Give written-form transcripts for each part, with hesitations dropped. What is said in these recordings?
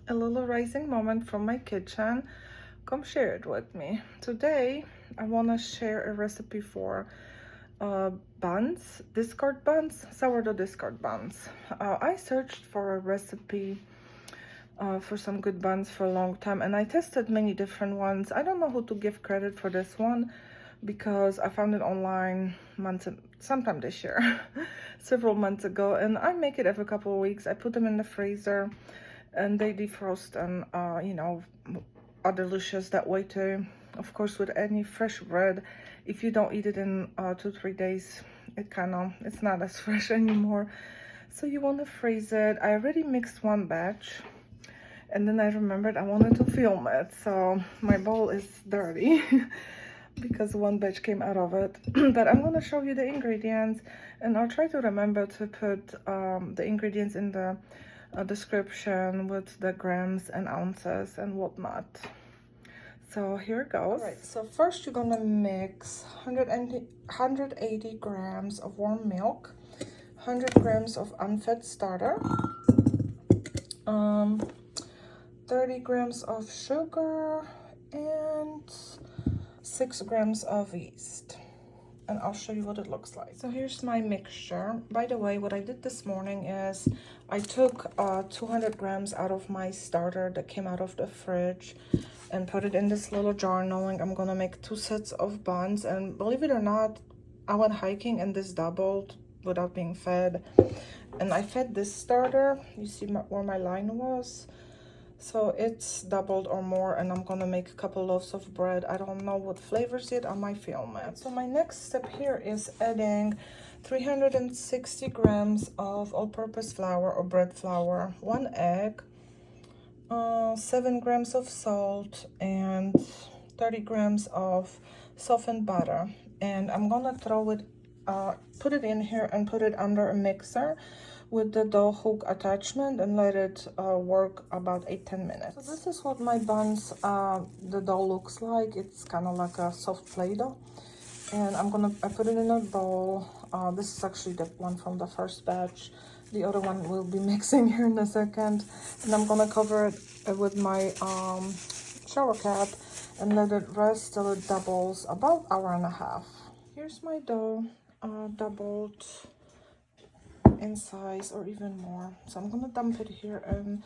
a little rising moment from my kitchen. Come share it with me. Today I want to share a recipe for buns, discard buns, sourdough discard buns. I searched for a recipe for some good buns for a long time, and I tested many different ones. I don't know who to give credit for this one because I found it online sometime this year, several months ago, and I make it every couple of weeks. I put them in the freezer and they defrost, and you know, are delicious that way too. Of course, with any fresh bread, if you don't eat it in 2-3 days, it's not as fresh anymore. So you want to freeze it. I already mixed one batch, and then I remembered I wanted to film it, so my bowl is dirty because one batch came out of it. But I'm going to show you the ingredients, and I'll try to remember to put the ingredients in the description with the grams and ounces and whatnot. So here it goes. All right, so first you're gonna mix 180 grams of warm milk, 100 grams of unfed starter, 30 grams of sugar, and 6 grams of yeast. And I'll show you what it looks like. So here's my mixture. By the way, what I did this morning is I took 200 grams out of my starter that came out of the fridge and put it in this little jar, knowing I'm gonna make 2 sets of buns. And believe it or not, I went hiking and this doubled without being fed. And I fed this starter. You see where my line was? So it's doubled or more, and I'm gonna make a couple loaves of bread. I don't know what flavors yet, I might film it. So my next step here is adding 360 grams of all-purpose flour or bread flour, 1 egg, 7 grams of salt, and 30 grams of softened butter. And I'm gonna throw it, put it in here and put it under a mixer with the dough hook attachment and let it work about 8-10 minutes. So this is what my buns, the dough looks like. It's kind of like a soft Play-Doh. And I put it in a bowl. This is actually the one from the first batch. The other one will be mixing here in a second. And I'm gonna cover it with my shower cap and let it rest till it doubles about an hour and a half. Here's my dough, doubled in size or even more. So I'm gonna dump it here and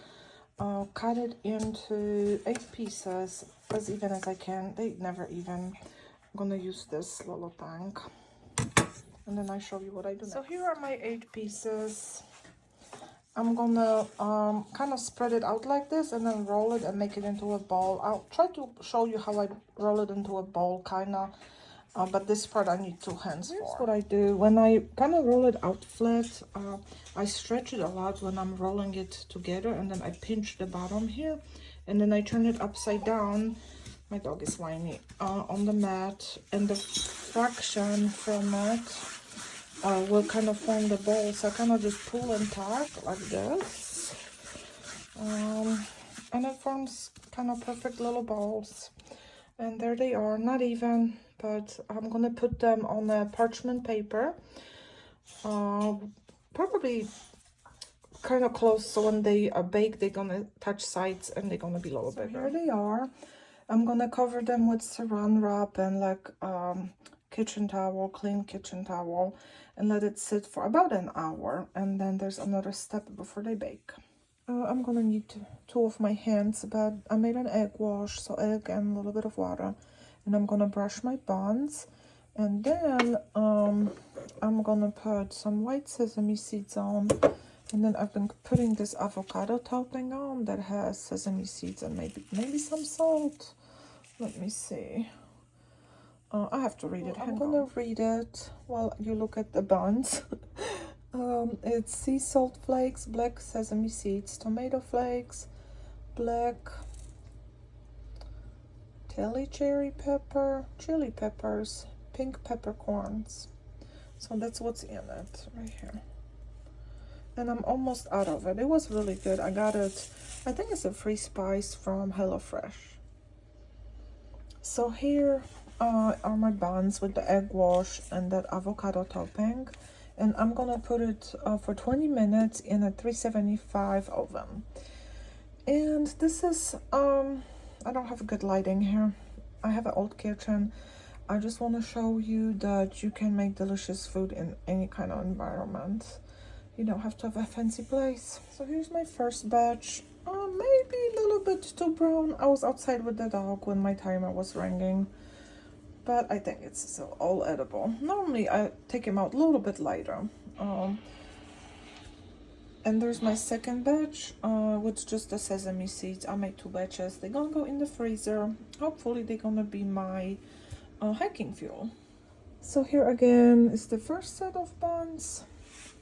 cut it into 8 pieces, as even as I can. They never even. I'm gonna use this little tank, and then I show you what I do next. So here are my 8 pieces. I'm gonna kind of spread it out like this and then roll it and make it into a ball. I'll try to show you how I roll it into a ball, kind of. But this part I need 2 hands for. Here's what I do. When I kind of roll it out flat, I stretch it a lot when I'm rolling it together, and then I pinch the bottom here, and then I turn it upside down. My dog is whiny. On the mat, and the fraction from it will kind of form the ball. So I kind of just pull and tug like this. And it forms kind of perfect little balls. And there they are, not even, but I'm gonna put them on a parchment paper, probably kind of close, so when they bake, they're gonna touch sides and they're gonna be a little bit. Here they are. I'm gonna cover them with saran wrap and like kitchen towel, clean kitchen towel, and let it sit for about an hour. And then there's another step before they bake. I'm gonna need 2 of my hands, but I made an egg wash, so egg and a little bit of water, and I'm gonna brush my buns, and then I'm gonna put some white sesame seeds on, and then I've been putting this avocado topping on that has sesame seeds and maybe some salt. Let me see. I have to read it. I'm gonna read it while you look at the buns. It's sea salt flakes, black sesame seeds, tomato flakes, black Telly cherry pepper, chili peppers, pink peppercorns. So that's what's in it right here. And I'm almost out of it. It was really good. I got it, I think it's a free spice from HelloFresh. So here are my buns with the egg wash and that avocado topping. And I'm gonna put it for 20 minutes in a 375 oven. And this is, I don't have good lighting here. I have an old kitchen. I just want to show you that you can make delicious food in any kind of environment. You don't have to have a fancy place. So here's my first batch. Maybe a little bit too brown. I was outside with the dog when my timer was ringing, but I think it's still all edible. Normally I take him out a little bit lighter. And there's my second batch with just the sesame seeds. I made 2 batches. They're gonna go in the freezer. Hopefully they're gonna be my hiking fuel. So here again is the first set of buns,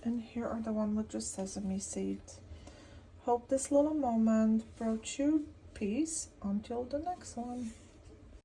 and here are the one with just sesame seeds. Hope this little moment brought you peace until the next one.